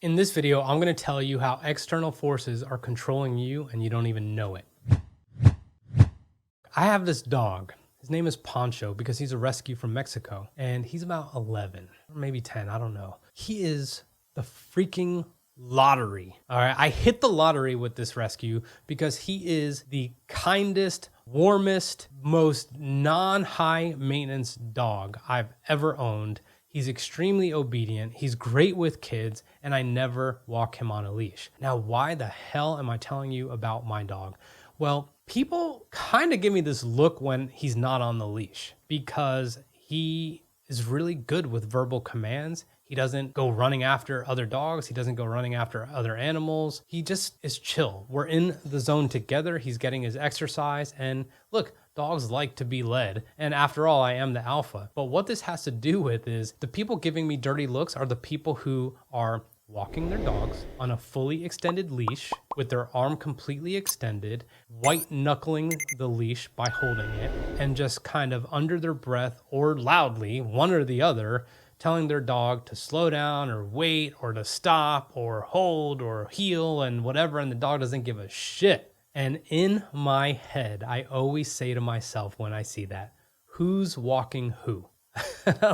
In this video, I'm going to tell you how external forces are controlling you and you don't even know it. I have this dog. His name is Pancho because he's a rescue from Mexico and he's about 11 or maybe 10. I don't know. He is the freaking lottery. All right. I hit the lottery with this rescue because he is the kindest, warmest, most non-high maintenance dog I've ever owned. He's extremely obedient. He's great with kids, and I never walk him on a leash. Now, why the hell am I telling you about my dog? Well, people kind of give me this look when he's not on the leash because he is really good with verbal commands. He doesn't go running after other dogs. He doesn't go running after other animals. He just is chill. We're in the zone together. He's getting his exercise. And look, dogs like to be led. And after all, I am the alpha. But what this has to do with is the people giving me dirty looks are the people who are walking their dogs on a fully extended leash with their arm completely extended, white knuckling the leash by holding it, and just kind of under their breath or loudly, one or the other, telling their dog to slow down or wait or to stop or hold or heel and whatever, and the dog doesn't give a shit. And in my head, I always say to myself when I see that, who's walking who?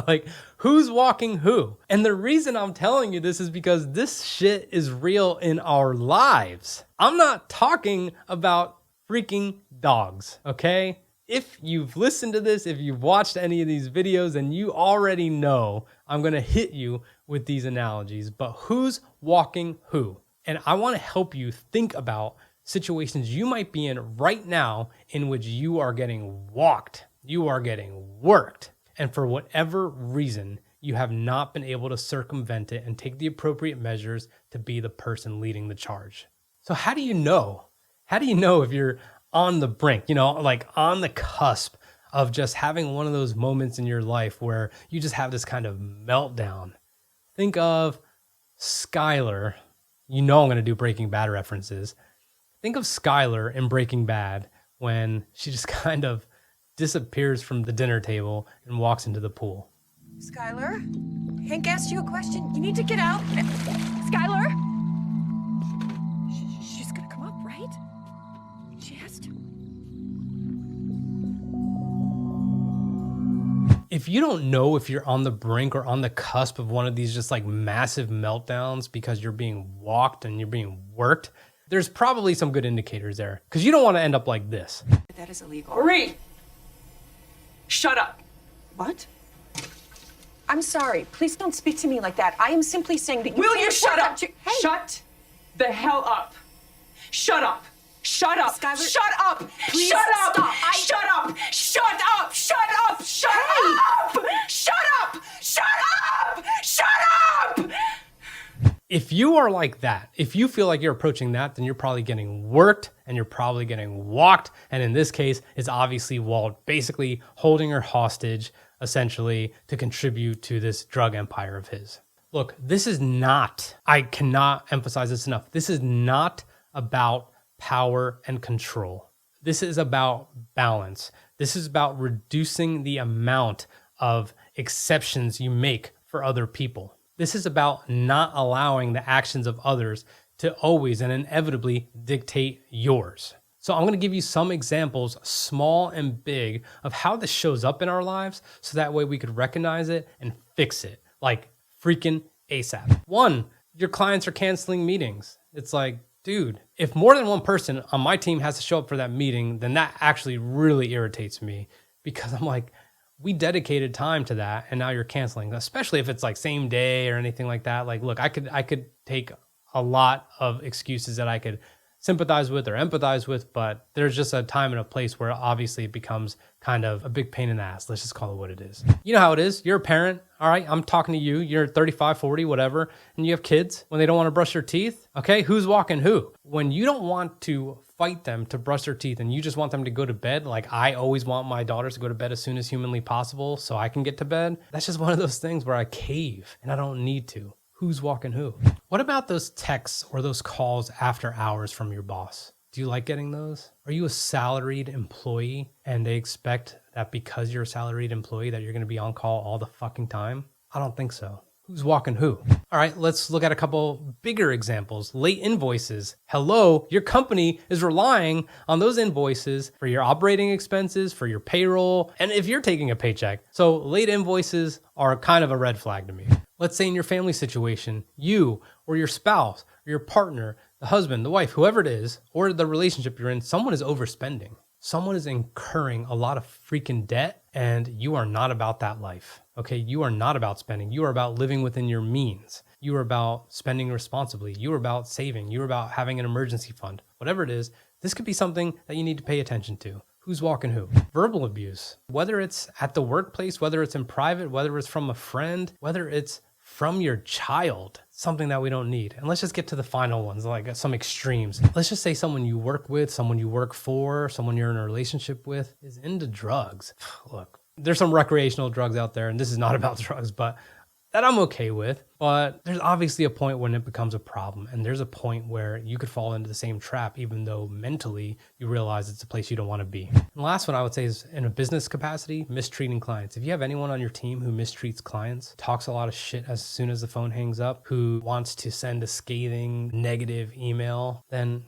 Like, who's walking who? And the reason I'm telling you this is because this shit is real in our lives. I'm not talking about freaking dogs, okay? If you've listened to this, if you've watched any of these videos, and you already know I'm gonna hit you with these analogies, but who's walking who? And I wanna help you think about situations you might be in right now in which you are getting walked, you are getting worked, and for whatever reason, you have not been able to circumvent it and take the appropriate measures to be the person leading the charge. So how do you know? How do you know if you're on the brink, like on the cusp of just having one of those moments in your life where you just have this kind of meltdown? Think of Skylar. I'm going to do Breaking Bad references. Think of Skylar in Breaking Bad when she just kind of disappears from the dinner table and walks into the pool. Skylar, Hank asked you a question. You need to get out. Skylar? She's gonna come up, right? She has to. If you don't know if you're on the brink or on the cusp of one of these just like massive meltdowns because you're being walked and you're being worked, there's probably some good indicators there because you don't want to end up like this. That is illegal. Marie! Shut up. What? I'm sorry. Please don't speak to me like that. I am simply saying that you Will can't you shut up? Hey. Shut the hell up. Shut up. Shut up. Skylar, shut up. please shut up. stop. Shut up. Shut up. Shut up. Shut Hey. up. Shut up. Shut up. Shut up. If you are like that, if you feel like you're approaching that, then you're probably getting worked and you're probably getting walked. And in this case, it's obviously Walt basically holding her hostage, essentially, to contribute to this drug empire of his. Look, this is not, I cannot emphasize this enough. This is not about power and control. This is about balance. This is about reducing the amount of exceptions you make for other people. This is about not allowing the actions of others to always and inevitably dictate yours. So I'm going to give you some examples, small and big, of how this shows up in our lives so that way we could recognize it and fix it, like freaking ASAP. One, your clients are canceling meetings. It's like, dude, if more than one person on my team has to show up for that meeting, then that actually really irritates me because I'm like, we dedicated time to that and now you're canceling, especially if it's like same day or anything like that. Like, look, I could take a lot of excuses that I could sympathize with or empathize with, but there's just a time and a place where obviously it becomes kind of a big pain in the ass. Let's just call it what it is. You know how it is. You're a parent. All right. I'm talking to you. You're 35, 40, whatever. And you have kids when they don't want to brush their teeth. Okay. Who's walking who? When you don't want to fight them to brush their teeth and you just want them to go to bed, like I always want my daughters to go to bed as soon as humanly possible so I can get to bed. That's just one of those things where I cave and I don't need to. Who's walking who? What about those texts or those calls after hours from your boss? Do you like getting those? Are you a salaried employee and they expect that because you're a salaried employee that you're going to be on call all the fucking time? I don't think so. Who's walking who? All right, let's look at a couple bigger examples. Late invoices. Hello, your company is relying on those invoices for your operating expenses, for your payroll, and if you're taking a paycheck. So late invoices are kind of a red flag to me. Let's say in your family situation, you or your spouse or your partner, the husband, the wife, whoever it is, or the relationship you're in, someone is overspending. Someone is incurring a lot of freaking debt and you are not about that life. Okay, you are not about spending. You are about living within your means. You are about spending responsibly. You are about saving. You are about having an emergency fund. Whatever it is, this could be something that you need to pay attention to. Who's walking who? Verbal abuse. Whether it's at the workplace, whether it's in private, whether it's from a friend, whether it's from your child, something that we don't need. And let's just get to the final ones, like some extremes. Let's just say someone you work with, someone you work for, someone you're in a relationship with is into drugs. Look, there's some recreational drugs out there, and this is not about drugs, but that I'm okay with. But there's obviously a point when it becomes a problem. And there's a point where you could fall into the same trap, even though mentally you realize it's a place you don't want to be. And the last one I would say is in a business capacity, mistreating clients. If you have anyone on your team who mistreats clients, talks a lot of shit as soon as the phone hangs up, who wants to send a scathing negative email, then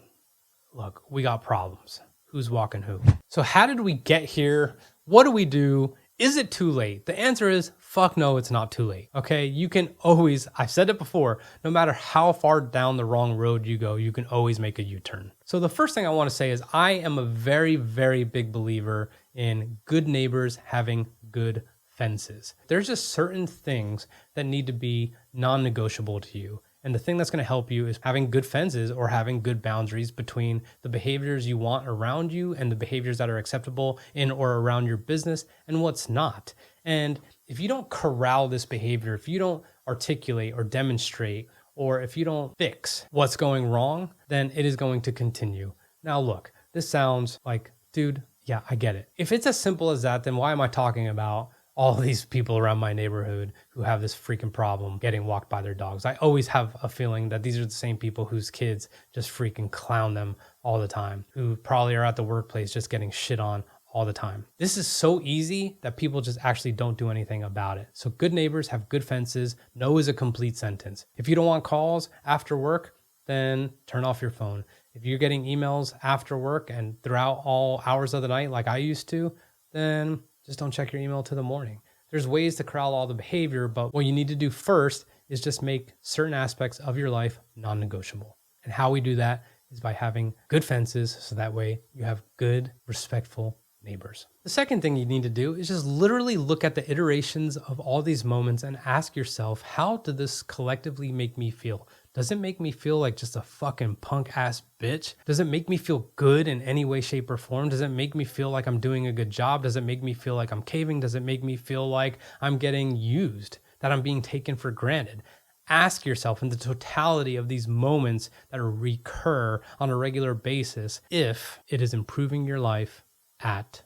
look, we got problems. Who's walking who? So how did we get here? What do we do? Is it too late? The answer is fuck no, it's not too late. Okay, you can always, I've said it before, no matter how far down the wrong road you go, you can always make a U-turn. So the first thing I want to say is I am a very, very big believer in good neighbors having good fences. There's just certain things that need to be non-negotiable to you. And the thing that's going to help you is having good fences or having good boundaries between the behaviors you want around you and the behaviors that are acceptable in or around your business and what's not. And if you don't corral this behavior, if you don't articulate or demonstrate, or if you don't fix what's going wrong, then it is going to continue. Now, look, this sounds like, dude, yeah, I get it. If it's as simple as that, then why am I talking about all these people around my neighborhood who have this freaking problem getting walked by their dogs? I always have a feeling that these are the same people whose kids just freaking clown them all the time, who probably are at the workplace just getting shit on all the time. This is so easy that people just actually don't do anything about it. So good neighbors have good fences. No is a complete sentence. If you don't want calls after work, then turn off your phone. If you're getting emails after work and throughout all hours of the night like I used to, then just don't check your email till the morning. There's ways to corral all the behavior, but what you need to do first is just make certain aspects of your life non-negotiable. And how we do that is by having good fences, so that way you have good, respectful neighbors. The second thing you need to do is just literally look at the iterations of all these moments and ask yourself, how did this collectively make me feel? Does it make me feel like just a fucking punk ass bitch? Does it make me feel good in any way, shape, or form? Does it make me feel like I'm doing a good job? Does it make me feel like I'm caving? Does it make me feel like I'm getting used, that I'm being taken for granted? Ask yourself in the totality of these moments that recur on a regular basis if it is improving your life at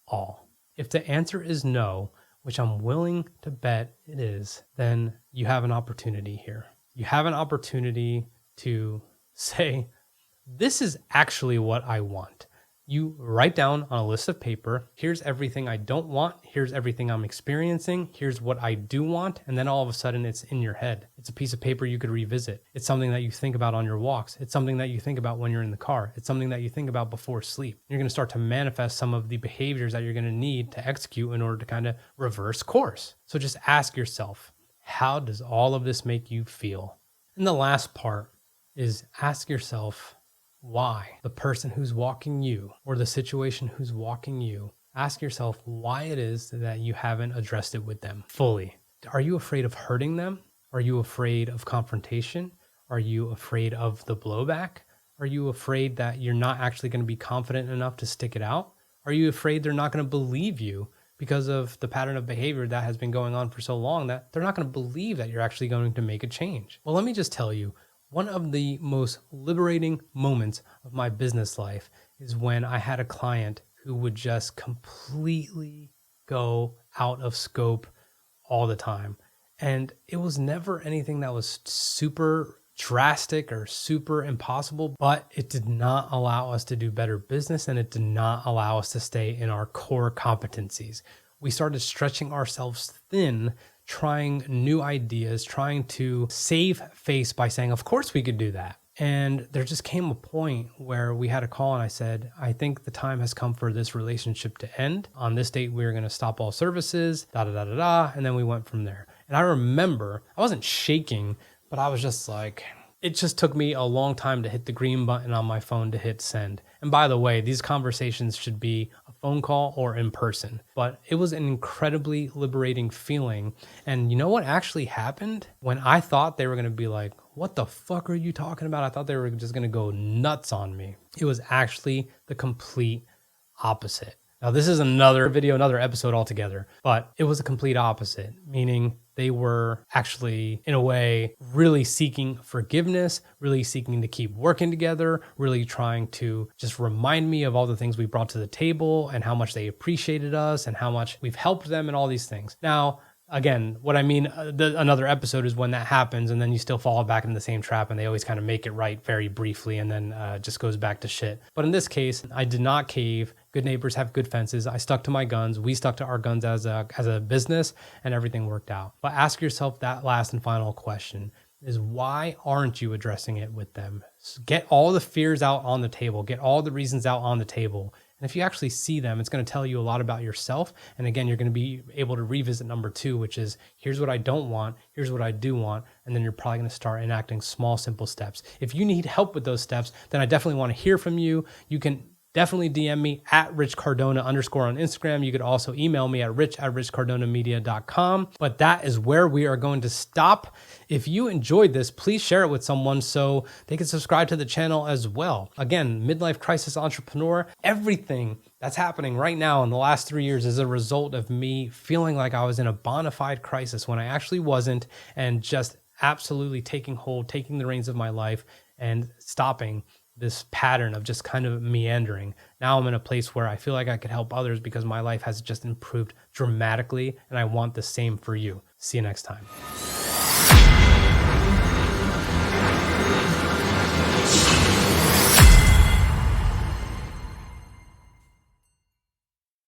all. If the answer is no, which I'm willing to bet it is, then you have an opportunity here. You have an opportunity to say, this is actually what I want. You write down on a list of paper, here's everything I don't want, here's everything I'm experiencing, here's what I do want, and then all of a sudden it's in your head. It's a piece of paper you could revisit. It's something that you think about on your walks. It's something that you think about when you're in the car. It's something that you think about before sleep. You're going to start to manifest some of the behaviors that you're going to need to execute in order to kind of reverse course. So just ask yourself, how does all of this make you feel? And the last part is ask yourself, why the person who's walking you or the situation who's walking you, ask yourself why it is that you haven't addressed it with them fully. Are you afraid of hurting them? Are you afraid of confrontation? Are you afraid of the blowback? Are you afraid that you're not actually going to be confident enough to stick it out? Are you afraid they're not going to believe you because of the pattern of behavior that has been going on for so long that they're not going to believe that you're actually going to make a change? Well, let me just tell you, one of the most liberating moments of my business life is when I had a client who would just completely go out of scope all the time. And it was never anything that was super drastic or super impossible, but it did not allow us to do better business and it did not allow us to stay in our core competencies. We started stretching ourselves thin trying new ideas, trying to save face by saying, of course we could do that. And there just came a point where we had a call and I said, I think the time has come for this relationship to end. On this date, we were going to stop all services, da da da da da. And then we went from there. And I remember I wasn't shaking, but I was just like, it just took me a long time to hit the green button on my phone to hit send. And by the way, these conversations should be a phone call or in person, but it was an incredibly liberating feeling. And you know what actually happened? When I thought they were going to be like, what the fuck are you talking about? I thought they were just going to go nuts on me. It was actually the complete opposite. Now, this is another video, another episode altogether, but it was a complete opposite, meaning they were actually, in a way, really seeking forgiveness, really seeking to keep working together, really trying to just remind me of all the things we brought to the table and how much they appreciated us and how much we've helped them and all these things. Now, again, what I mean, another episode is when that happens and then you still fall back in the same trap and they always kind of make it right very briefly and then just goes back to shit. But in this case, I did not cave. Good neighbors have good fences. I stuck to my guns. We stuck to our guns as a business and everything worked out. But ask yourself that last and final question is, why aren't you addressing it with them? Get all the fears out on the table. Get all the reasons out on the table. And if you actually see them, it's going to tell you a lot about yourself. And again, you're going to be able to revisit number 2, which is, here's what I don't want, here's what I do want. And then you're probably going to start enacting small, simple steps. If you need help with those steps, then I definitely want to hear from you. You can definitely DM me at richcardona_ on Instagram. You could also email me at rich@richcardonamedia.com. But that is where we are going to stop. If you enjoyed this, please share it with someone so they can subscribe to the channel as well. Again, midlife crisis entrepreneur, everything that's happening right now in the last 3 years is a result of me feeling like I was in a bona fide crisis when I actually wasn't, and just absolutely taking hold, taking the reins of my life and stopping this pattern of just kind of meandering. Now I'm in a place where I feel like I could help others because my life has just improved dramatically, and I want the same for you. See you next time.